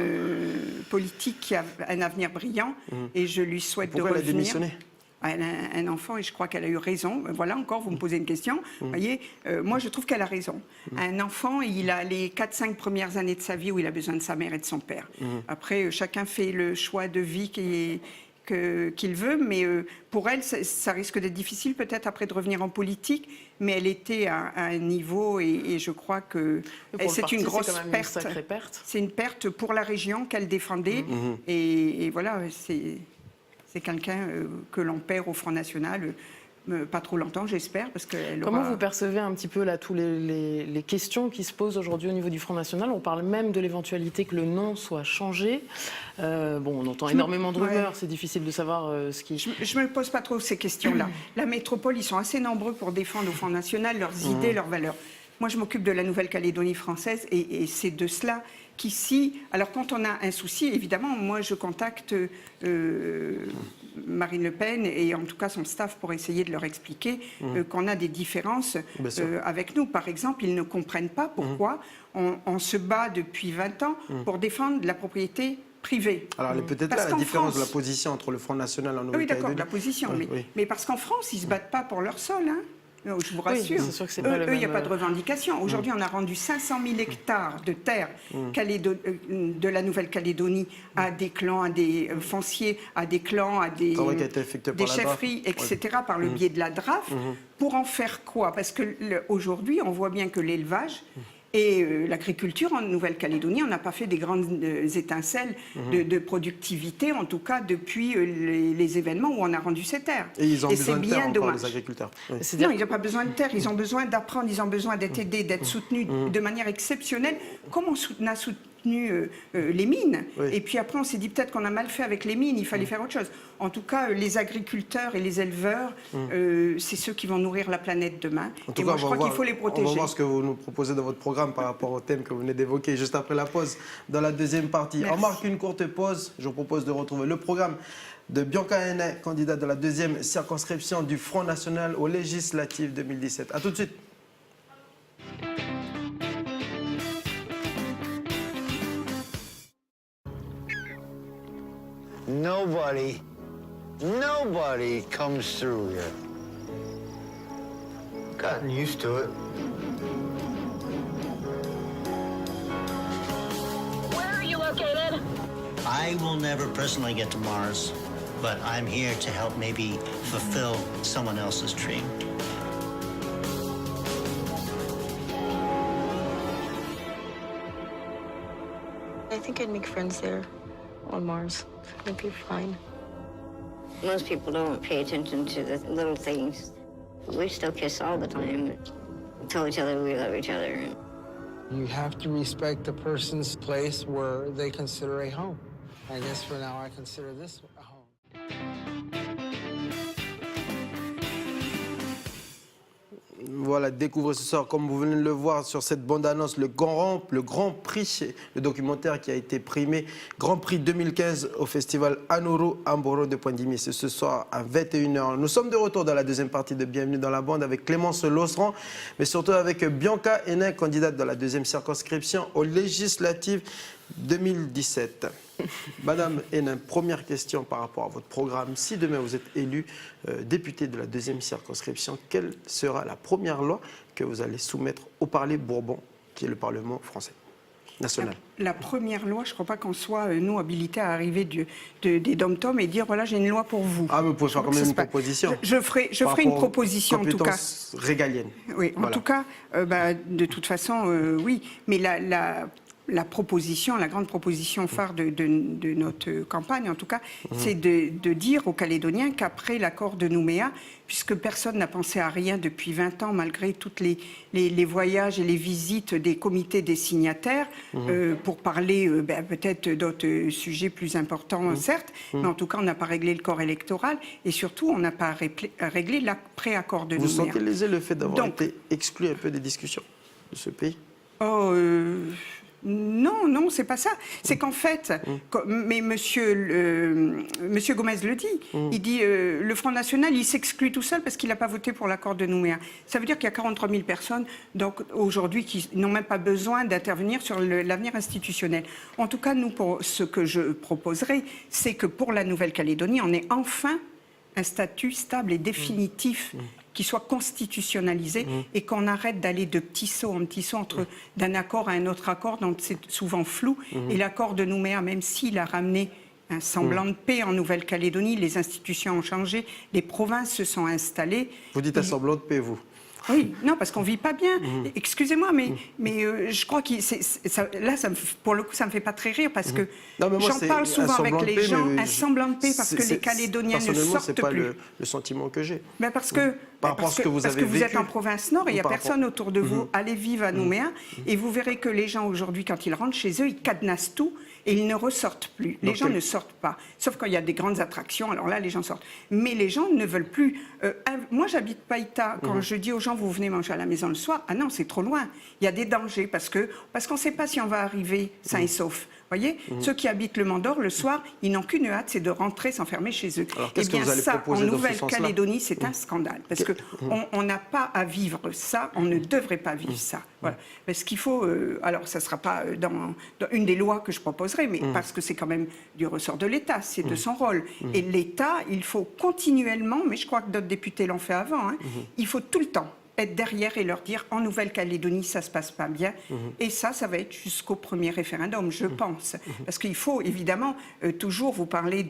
Speaker 3: politique qui a un avenir brillant et je lui souhaite
Speaker 1: Pourquoi
Speaker 3: de
Speaker 1: elle a
Speaker 3: revenir.
Speaker 1: démissionné?
Speaker 3: Elle a un enfant et je crois qu'elle a eu raison. Voilà, encore, vous me posez une question. Vous voyez, moi, je trouve qu'elle a raison. Un enfant, il a les 4-5 premières années de sa vie où il a besoin de sa mère et de son père. Après, chacun fait le choix de vie qu'il veut, mais pour elle, ça risque d'être difficile peut-être après de revenir en politique, mais elle était à un niveau et je crois que c'est une grosse
Speaker 2: C'est quand même
Speaker 3: perte.
Speaker 2: une sacrée perte.
Speaker 3: C'est une perte pour la région qu'elle défendait et voilà, c'est quelqu'un que l'on perd au Front National. Pas trop longtemps, j'espère, parce qu'elle
Speaker 2: Comment
Speaker 3: aura...
Speaker 2: vous percevez un petit peu là tous les questions qui se posent aujourd'hui au niveau du Front National? On parle même de l'éventualité que le nom soit changé. On entend énormément de rumeurs, c'est difficile de savoir ce qui...
Speaker 3: Je ne me pose pas trop ces questions-là. La métropole, ils sont assez nombreux pour défendre au Front National leurs idées, leurs valeurs. Moi, je m'occupe de la Nouvelle-Calédonie française et c'est de cela qu'ici... Alors, quand on a un souci, évidemment, moi, je contacte Marine Le Pen et en tout cas son staff pour essayer de leur expliquer qu'on a des différences avec nous. Par exemple, ils ne comprennent pas pourquoi on se bat depuis 20 ans pour défendre la propriété privée.
Speaker 1: Alors, elle est peut-être
Speaker 3: Parce
Speaker 1: là la
Speaker 3: qu'en
Speaker 1: différence de la
Speaker 3: France-
Speaker 1: position entre le Front National en
Speaker 3: Oui,
Speaker 1: Nouvelle-Calédonie.
Speaker 3: d'accord, de la position. Mais parce qu'en France, ils ne se battent pas pour leur sol. Hein. Non, je vous rassure.
Speaker 2: c'est sûr que c'est pas le
Speaker 3: eux, il n'y a
Speaker 2: même,
Speaker 3: pas de revendication. Aujourd'hui, on a rendu 500 000 hectares de terre de la Nouvelle-Calédonie à des clans, à des fonciers, à des clans, à des,
Speaker 1: Travail qui a été effectué par
Speaker 3: des
Speaker 1: la DRAF.
Speaker 3: chefferies, etc., par le biais de la DRAF. Pour en faire quoi? Parce que aujourd'hui, on voit bien que l'élevage et l'agriculture en Nouvelle-Calédonie, on n'a pas fait des grandes étincelles de productivité, en tout cas depuis les événements où on a rendu ces terres.
Speaker 1: Et ils ont
Speaker 3: c'est
Speaker 1: besoin de
Speaker 3: bien
Speaker 1: terre encore,
Speaker 3: dommage.
Speaker 1: les agriculteurs. Oui.
Speaker 3: Non, ils n'ont pas besoin de terre, ils ont besoin d'apprendre, ils ont besoin d'être aidés, d'être soutenus de manière exceptionnelle, comme soutenu les mines.
Speaker 1: Oui.
Speaker 3: Et puis après, on s'est dit peut-être qu'on a mal fait avec les mines, il fallait faire autre chose. En tout cas, les agriculteurs et les éleveurs, c'est ceux qui vont nourrir la planète demain.
Speaker 1: En tout
Speaker 3: et
Speaker 1: cas,
Speaker 3: moi, je crois qu'il faut les protéger.
Speaker 1: On va voir ce que vous nous proposez dans votre programme par rapport au thème que vous venez d'évoquer juste après la pause, dans la deuxième partie.
Speaker 3: Merci.
Speaker 1: On marque une courte pause. Je vous propose de retrouver le programme de Bianca Henin, candidate de la deuxième circonscription du Front National aux législatives 2017. A tout de suite.
Speaker 5: Nobody comes through here. Gotten used to it.
Speaker 6: Where are you located?
Speaker 7: I will never personally get to Mars, but I'm here to help maybe fulfill someone else's dream.
Speaker 6: I think I'd make friends there on Mars. It'd be fine.
Speaker 8: Most people don't pay attention to the little things. We still kiss all the time. Tell each other we love each other.
Speaker 5: You have to respect the person's place where they consider a home. I guess for now I consider this a home.
Speaker 1: Voilà, découvrez ce soir, comme vous venez de le voir sur cette bande-annonce, le Grand Prix, le documentaire qui a été primé, Grand Prix 2015 au festival Anoro Amboro de Poindimi. C'est ce soir à 21h. Nous sommes de retour dans la deuxième partie de Bienvenue dans la bande avec Clémence Losran, mais surtout avec Bianca Henin, candidate de la deuxième circonscription aux législatives 2017. Madame Henin, première question par rapport à votre programme. Si demain vous êtes élu député de la deuxième circonscription, quelle sera la première loi que vous allez soumettre au Parlement Bourbon, qui est le Parlement français national?
Speaker 3: La première loi, je ne crois pas qu'on soit, nous, habilités à arriver des dom-toms et dire, voilà, j'ai une loi pour vous.
Speaker 1: Ah, mais vous pouvez faire quand même une proposition.
Speaker 3: Je ferai une proposition, en tout cas.
Speaker 1: Régalienne.
Speaker 3: Oui, en tout cas, de toute façon, oui. Mais la proposition, la grande proposition phare de notre campagne, en tout cas, c'est de dire aux Calédoniens qu'après l'accord de Nouméa, puisque personne n'a pensé à rien depuis 20 ans, malgré tous les voyages et les visites des comités des signataires, pour parler peut-être d'autres sujets plus importants, certes, mais en tout cas, on n'a pas réglé le corps électoral, et surtout, on n'a pas réglé l'après-accord de Nouméa.
Speaker 1: Vous sentez lésé le fait d'avoir été exclu un peu des discussions de ce pays?
Speaker 3: Non, c'est pas ça. C'est qu'en fait, mais Monsieur Gomez le dit, il dit le Front National, il s'exclut tout seul parce qu'il n'a pas voté pour l'accord de Nouméa. Ça veut dire qu'il y a 43 000 personnes donc aujourd'hui qui n'ont même pas besoin d'intervenir sur l'avenir institutionnel. En tout cas, nous, pour ce que je proposerai, c'est que pour la Nouvelle-Calédonie, on ait enfin un statut stable et définitif qui soit constitutionnalisé et qu'on arrête d'aller de petits sauts en petits sauts d'un accord à un autre accord, donc c'est souvent flou. Et l'accord de Nouméa, même s'il a ramené un semblant de paix en Nouvelle-Calédonie, les institutions ont changé, les provinces se sont installées.
Speaker 1: Vous dites un semblant de paix, vous?
Speaker 3: Oui, non, parce qu'on ne vit pas bien. Excusez-moi, mais je crois que là, pour le coup, ça ne me fait pas très rire parce que j'en parle souvent avec les gens, un semblant de paix, parce que les Calédoniens ne sortent
Speaker 1: pas
Speaker 3: plus.
Speaker 1: le sentiment que j'ai.
Speaker 3: Mais parce que vous êtes en province nord et il n'y a personne autour de vous. Allez vivre à Nouméa et vous verrez que les gens aujourd'hui, quand ils rentrent chez eux, ils cadenassent tout et ils ne ressortent plus. Les gens ne sortent pas. Sauf quand il y a des grandes attractions, alors là, les gens sortent. Mais les gens ne veulent plus. Moi, j'habite Païta. Quand je dis aux gens, vous venez manger à la maison le soir, ah non, c'est trop loin. Il y a des dangers parce qu'on ne sait pas si on va arriver sain et sauf. Voyez, ceux qui habitent le Mont-d'Or, le soir, ils n'ont qu'une hâte, c'est de rentrer, s'enfermer chez eux.
Speaker 1: Alors,
Speaker 3: Eh bien, ça, en Nouvelle-Calédonie, c'est un scandale. Parce qu'on n'a pas à vivre ça, on ne devrait pas vivre ça. Voilà. Parce qu'il faut... alors, ça ne sera pas dans une des lois que je proposerai, mais parce que c'est quand même du ressort de l'État, c'est de son rôle. Et l'État, il faut continuellement, mais je crois que d'autres députés l'ont fait avant, il faut tout le temps être derrière et leur dire en Nouvelle-Calédonie ça se passe pas bien et ça va être jusqu'au premier référendum, je pense, parce qu'il faut évidemment toujours vous parler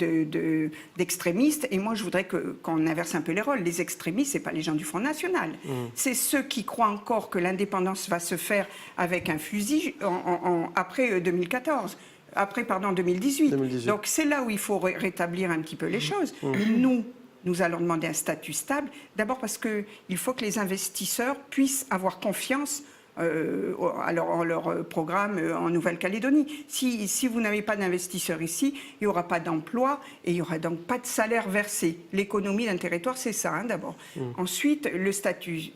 Speaker 3: d'extrémistes et moi je voudrais qu'on inverse un peu les rôles. Les extrémistes, c'est pas les gens du Front National, c'est ceux qui croient encore que l'indépendance va se faire avec un fusil après 2014. Après, 2018. Donc c'est là où il faut rétablir un petit peu les choses. Nous allons demander un statut stable, d'abord parce qu'il faut que les investisseurs puissent avoir confiance à leur programme en Nouvelle-Calédonie. Si vous n'avez pas d'investisseurs ici, il n'y aura pas d'emploi et il n'y aura donc pas de salaire versé. L'économie d'un territoire, c'est ça, hein, d'abord. Ensuite, le statut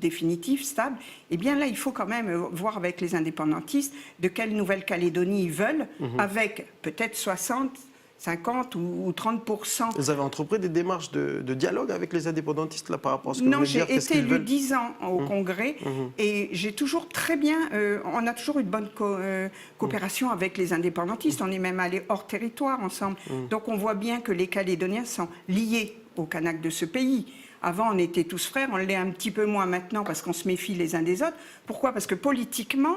Speaker 3: définitif, stable, eh bien là, il faut quand même voir avec les indépendantistes de quelle Nouvelle-Calédonie ils veulent, avec peut-être 60, 50 ou 30%.
Speaker 1: Vous avez entrepris des démarches de dialogue avec les indépendantistes là, par rapport à ce que vous
Speaker 3: Non,
Speaker 1: venez de dire?
Speaker 3: j'ai
Speaker 1: Qu'est-ce
Speaker 3: été
Speaker 1: qu'ils
Speaker 3: élue
Speaker 1: veulent?
Speaker 3: 10 ans au Congrès et j'ai toujours très bien, on a toujours une bonne coopération avec les indépendantistes. On est même allés hors territoire ensemble. Donc on voit bien que les Calédoniens sont liés aux Kanaks de ce pays. Avant, on était tous frères, on l'est un petit peu moins maintenant parce qu'on se méfie les uns des autres. Pourquoi? Parce que politiquement,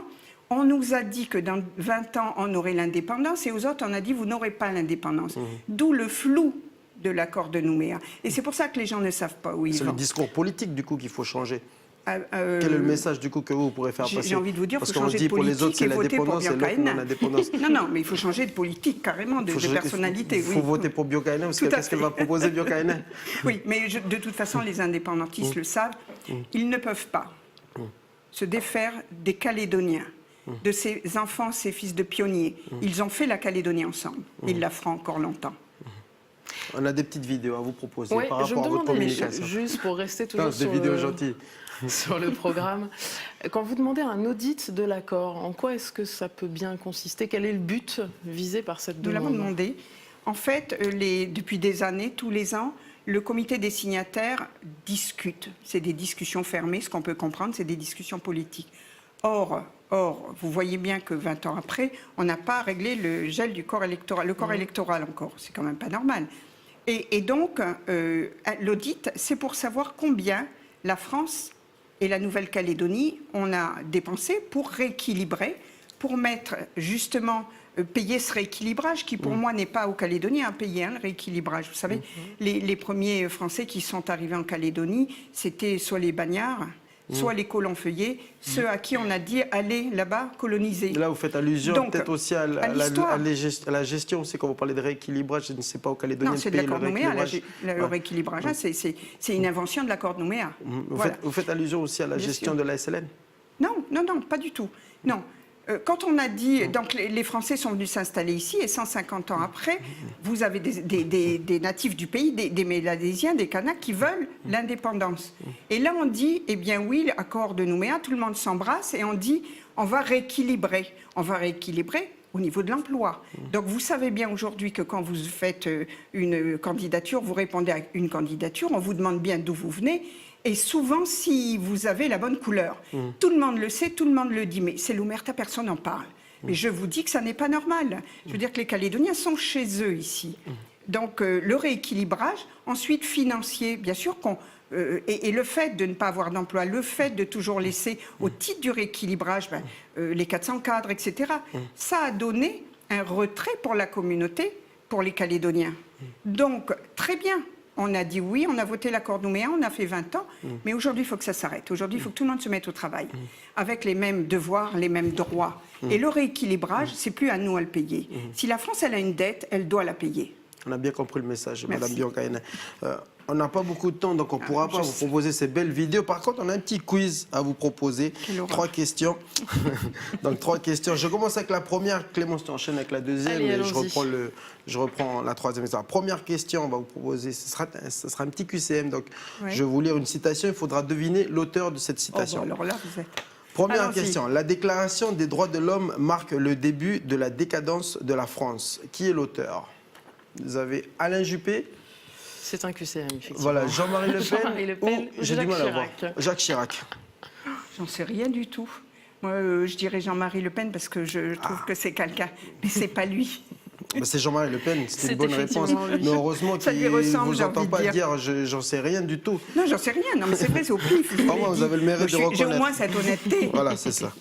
Speaker 3: on nous a dit que dans 20 ans, on aurait l'indépendance et aux autres, on a dit, vous n'aurez pas l'indépendance. D'où le flou de l'accord de Nouméa. Et c'est pour ça que les gens ne savent pas où ils
Speaker 1: C'est
Speaker 3: vont.
Speaker 1: le discours politique, du coup, qu'il faut changer. Quel
Speaker 3: Euh,
Speaker 1: est le message, du coup, que vous pourrez faire passer?
Speaker 3: J'ai envie de vous dire,
Speaker 1: parce
Speaker 3: il faut
Speaker 1: qu'on
Speaker 3: changer
Speaker 1: dit
Speaker 3: de
Speaker 1: pour les
Speaker 3: politique
Speaker 1: autres, c'est
Speaker 3: et voter pour
Speaker 1: l'indépendance, et l'autre,
Speaker 3: Bianca
Speaker 1: non, l'indépendance.
Speaker 3: Non, mais il faut changer de politique, carrément, de personnalité.
Speaker 1: Il faut voter pour Bianca Ena, parce que
Speaker 3: Tout à
Speaker 1: qu'est-ce qu'elle
Speaker 3: fait.
Speaker 1: va proposer, Bianca Ena?
Speaker 3: Oui, mais de toute façon, les indépendantistes le savent. Ils ne peuvent pas se défaire des Calédoniens, de ces enfants, ces fils de pionniers. Ils ont fait la Calédonie ensemble. Ils la feront encore longtemps.
Speaker 1: On a des petites vidéos à vous proposer
Speaker 2: Oui,
Speaker 1: par
Speaker 2: je me
Speaker 1: rapport à votre
Speaker 2: demandais,
Speaker 1: communication.
Speaker 2: juste pour rester
Speaker 1: Non,
Speaker 2: toujours
Speaker 1: c'est des vidéos gentilles.
Speaker 2: sur le programme, quand vous demandez un audit de l'accord, en quoi est-ce que ça peut bien consister? Quel est le but visé par cette
Speaker 3: Nous l'avons
Speaker 2: demande?
Speaker 3: demandé. En fait, depuis des années, tous les ans, le comité des signataires discute. C'est des discussions fermées, ce qu'on peut comprendre, c'est des discussions politiques. Or, vous voyez bien que 20 ans après, on n'a pas réglé le gel du corps électoral, le corps électoral encore. C'est quand même pas normal. Et donc, l'audit, c'est pour savoir combien la France et la Nouvelle-Calédonie, on a dépensé pour rééquilibrer, pour mettre justement payer ce rééquilibrage qui, pour moi, n'est pas aux Calédoniens à payer, le rééquilibrage. Vous savez, les premiers Français qui sont arrivés en Calédonie, c'était soit les bagnards, soit les colons feuillés, ceux à qui on a dit allez là-bas coloniser.
Speaker 1: Là, vous faites allusion
Speaker 3: Donc,
Speaker 1: peut-être aussi à
Speaker 3: l'histoire.
Speaker 1: la gestion aussi, quand vous parlez de rééquilibrage, je ne sais pas au Calédonien.
Speaker 3: Non, c'est de l'accord Nouméa, le
Speaker 1: Ouais.
Speaker 3: rééquilibrage. Hein, c'est une invention de l'accord Nouméa. Voilà.
Speaker 1: Vous faites allusion aussi à la
Speaker 3: Bien
Speaker 1: gestion
Speaker 3: sûr.
Speaker 1: de la SLN?
Speaker 3: Non, pas du tout. Non. Quand on a dit, donc les Français sont venus s'installer ici et 150 ans après, vous avez des natifs du pays, des Mélanésiens, des Kanaks qui veulent l'indépendance. Et là on dit, eh bien oui, l'accord de Nouméa, tout le monde s'embrasse et on dit, on va rééquilibrer. On va rééquilibrer au niveau de l'emploi. Donc vous savez bien aujourd'hui que quand vous faites une candidature, vous répondez à une candidature, on vous demande bien d'où vous venez. Et souvent, si vous avez la bonne couleur, tout le monde le sait, tout le monde le dit, mais c'est l'omerta, personne n'en parle. Mais je vous dis que ça n'est pas normal. Je veux dire que les Calédoniens sont chez eux ici. Donc le rééquilibrage, ensuite financier, bien sûr, et le fait de ne pas avoir d'emploi, le fait de toujours laisser au titre du rééquilibrage les 400 cadres, etc., ça a donné un retrait pour la communauté, pour les Calédoniens. Donc, très bien. On a dit oui, on a voté l'accord Nouméa, on a fait 20 ans, mais aujourd'hui, il faut que ça s'arrête. Aujourd'hui, il faut que tout le monde se mette au travail, avec les mêmes devoirs, les mêmes droits. Et le rééquilibrage, c'est plus à nous à le payer. Si la France, elle a une dette, elle doit la payer.
Speaker 1: On a bien compris le message,
Speaker 3: Merci.
Speaker 1: Madame Bianca Ena. On n'a pas beaucoup de temps, donc on ne pourra pas vous proposer ces belles vidéos. Par contre, on a un petit quiz à vous proposer.
Speaker 3: Quelle horreur.
Speaker 1: 3 questions. Donc 3 questions. Je commence avec la première. Clémence, tu enchaînes avec la deuxième.
Speaker 2: Allez,
Speaker 1: et
Speaker 2: allons-y.
Speaker 1: je reprends la troisième. La première question, on va vous proposer, ce sera un petit QCM. Donc
Speaker 3: Ouais.
Speaker 1: je vais vous lire une citation. Il faudra deviner l'auteur de cette
Speaker 3: Oh,
Speaker 1: citation.
Speaker 3: bon, alors là, vous êtes...
Speaker 1: Première
Speaker 3: Allons-y.
Speaker 1: question. La Déclaration des droits de l'homme marque le début de la décadence de la France. Qui est l'auteur? Vous avez Alain Juppé.
Speaker 2: C'est un QCM, effectivement.
Speaker 1: Voilà, Jean-Marie Le Pen.
Speaker 2: Jean-Marie Le Pen
Speaker 1: ou
Speaker 2: ou
Speaker 1: j'ai du
Speaker 2: Jacques
Speaker 1: mal à voir.
Speaker 2: Chirac.
Speaker 1: Jacques Chirac.
Speaker 3: J'en sais rien du tout. Moi, je dirais Jean-Marie Le Pen parce que je trouve que c'est quelqu'un, mais c'est pas lui.
Speaker 1: Bah, c'est Jean-Marie Le Pen, c'est
Speaker 2: C'est
Speaker 1: une bonne réponse.
Speaker 2: effectivement lui.
Speaker 1: Mais heureusement
Speaker 3: Ça
Speaker 1: qu'il
Speaker 3: lui
Speaker 1: ne
Speaker 3: ressemble,
Speaker 1: vous
Speaker 3: j'ai
Speaker 1: entend
Speaker 3: envie de
Speaker 1: pas
Speaker 3: dire.
Speaker 1: j'en sais rien du tout.
Speaker 3: Non, j'en sais rien. Non, mais c'est vrai, c'est au pif. je
Speaker 1: Au moins,
Speaker 3: l'ai
Speaker 1: vous avez le mérite de
Speaker 3: J'ai au
Speaker 1: reconnaître.
Speaker 3: moins cette honnêteté.
Speaker 1: Voilà, c'est ça.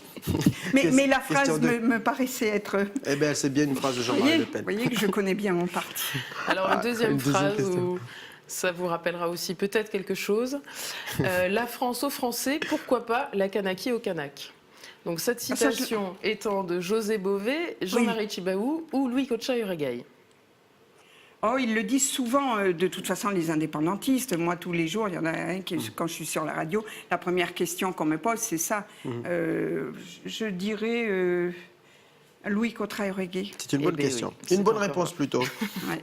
Speaker 3: Mais la
Speaker 1: Question
Speaker 3: phrase
Speaker 1: deux.
Speaker 3: me paraissait être...
Speaker 1: Eh bien, c'est bien une phrase de Jean-Marie Le
Speaker 3: Vous
Speaker 1: Pen.
Speaker 3: voyez que je connais bien mon parti.
Speaker 2: Alors, une deuxième
Speaker 1: une deuxième
Speaker 2: phrase
Speaker 1: question.
Speaker 2: où ça vous rappellera aussi peut-être quelque chose. La France aux Français, pourquoi pas la Kanaki aux Kanaks? Donc, cette
Speaker 3: ça,
Speaker 2: citation étant de José Bové, Jean-Marie Tjibaou ou Louis Kocha Uragai.
Speaker 3: Oh, ils le disent souvent, de toute façon, les indépendantistes. Moi, tous les jours, il y en a un qui, quand je suis sur la radio, la première question qu'on me pose, c'est ça. Je dirais Louis Cotrail-Reguet.
Speaker 1: C'est une bonne
Speaker 2: ben
Speaker 1: question.
Speaker 2: oui,
Speaker 1: Une
Speaker 2: c'est
Speaker 1: bonne
Speaker 2: encore
Speaker 1: réponse
Speaker 2: vrai.
Speaker 1: plutôt.
Speaker 3: Ouais.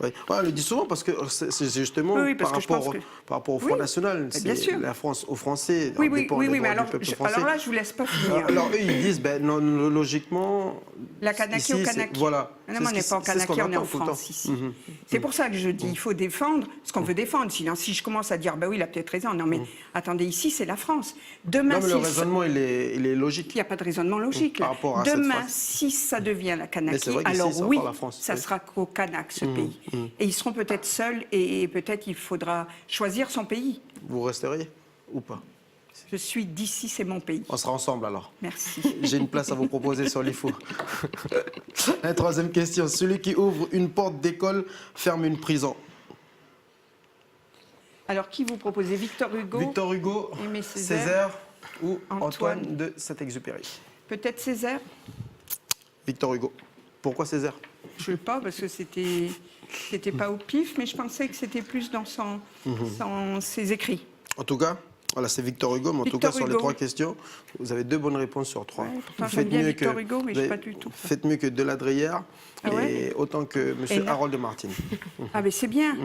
Speaker 1: Ouais. Ouais, on le dit souvent parce que c'est justement
Speaker 3: Oui, parce
Speaker 1: par,
Speaker 3: que je pense
Speaker 1: rapport,
Speaker 3: que-
Speaker 1: par rapport au Front
Speaker 3: Oui,
Speaker 1: National.
Speaker 3: mais bien
Speaker 1: C'est
Speaker 3: sûr.
Speaker 1: la France aux Français.
Speaker 3: Oui,
Speaker 1: on
Speaker 3: oui,
Speaker 1: dépend
Speaker 3: oui,
Speaker 1: des
Speaker 3: oui, mais
Speaker 1: droits
Speaker 3: alors,
Speaker 1: du peuple français.
Speaker 3: alors là, je vous laisse pas finir.
Speaker 1: Alors, eux, ils disent, ben, non, logiquement.
Speaker 3: La Kanaki
Speaker 1: ici,
Speaker 3: au
Speaker 1: c'est-
Speaker 3: Kanaki.
Speaker 1: Voilà.
Speaker 3: Non,
Speaker 1: C'est
Speaker 3: mais
Speaker 1: ce
Speaker 3: on n'est
Speaker 1: qui-
Speaker 3: pas en
Speaker 1: c'est ce qu'on
Speaker 3: Kanaki, on est en
Speaker 1: entend tout le temps.
Speaker 3: France ici. C'est pour ça que je dis, il faut défendre ce qu'on veut défendre. Sinon, si je commence à dire, bah oui, il a peut-être raison. Non, mais attendez, ici, c'est la France. Demain,
Speaker 1: Non, mais le
Speaker 3: si-
Speaker 1: raisonnement, il est logique.
Speaker 3: il n'y a pas de raisonnement logique.
Speaker 1: Par
Speaker 3: Là.
Speaker 1: rapport à cette
Speaker 3: Demain,
Speaker 1: phrase.
Speaker 3: si ça devient la
Speaker 1: Mais
Speaker 3: Kanaki,
Speaker 1: c'est vrai qu'ici,
Speaker 3: alors
Speaker 1: c'est
Speaker 3: oui,
Speaker 1: encore la France,
Speaker 3: ça
Speaker 1: oui.
Speaker 3: sera qu'au Kanak, ce pays. Et ils seront peut-être seuls et peut-être il faudra choisir son pays.
Speaker 1: Vous resteriez ou pas?
Speaker 3: Je suis d'ici, c'est mon pays.
Speaker 1: On sera ensemble alors.
Speaker 3: Merci.
Speaker 1: J'ai une place à vous proposer sur l'IFO. La troisième question. Celui qui ouvre une porte d'école ferme une prison.
Speaker 3: Alors, qui vous proposez Victor Hugo
Speaker 1: Victor Hugo,
Speaker 3: Aimé Césaire,
Speaker 1: Césaire ou
Speaker 3: Antoine
Speaker 1: Antoine de Saint-Exupéry?
Speaker 3: Peut-être Césaire?
Speaker 1: Victor Hugo. Pourquoi Césaire?
Speaker 3: Je ne sais pas, parce que c'était pas au pif, mais je pensais que c'était plus dans dans ses écrits.
Speaker 1: En tout cas, voilà, c'est Victor Hugo, mais en tout
Speaker 3: Victor
Speaker 1: cas, sur les
Speaker 3: Hugo.
Speaker 1: 3 questions, vous avez 2 bonnes réponses sur 3.
Speaker 3: Ouais, pourtant, j'aime bien Victor Hugo, mais je sais pas du tout.
Speaker 1: Faites mieux que Deladrière
Speaker 3: Ah ouais
Speaker 1: et autant que
Speaker 3: Et
Speaker 1: M.
Speaker 3: là-
Speaker 1: Harold de Martine.
Speaker 3: Ah, mais c'est bien.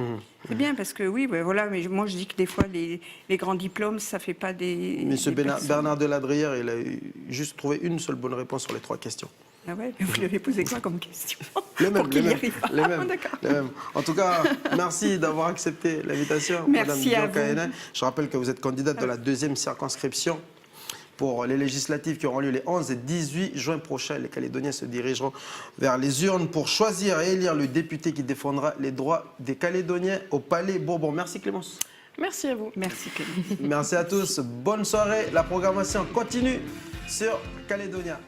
Speaker 3: C'est bien, parce que oui, ben voilà, mais moi je dis que des fois, les grands diplômes, ça fait pas des.
Speaker 1: M.
Speaker 3: des personnes.
Speaker 1: Bernard Deladrière, il a juste trouvé une seule bonne réponse sur les 3 questions.
Speaker 3: Ah ouais, mais vous lui avez posé quoi comme question
Speaker 1: Les mêmes,
Speaker 3: Pour qu'il
Speaker 1: les
Speaker 3: y
Speaker 1: mêmes,
Speaker 3: arrive.
Speaker 1: les
Speaker 3: Ah,
Speaker 1: mêmes,
Speaker 3: d'accord.
Speaker 1: les mêmes. En tout cas, merci d'avoir accepté l'invitation,
Speaker 3: Merci
Speaker 1: Madame
Speaker 3: à
Speaker 1: Bianca
Speaker 3: vous.
Speaker 1: Hénin. Je rappelle que vous êtes candidate de la 2e circonscription pour les législatives qui auront lieu les 11 et 18 juin prochains. Les Calédoniens se dirigeront vers les urnes pour choisir et élire le député qui défendra les droits des Calédoniens au Palais Bourbon. Merci Clémence.
Speaker 2: Merci à vous.
Speaker 3: Merci, Clément.
Speaker 1: Merci à tous. Bonne soirée. La programmation continue sur Calédonia.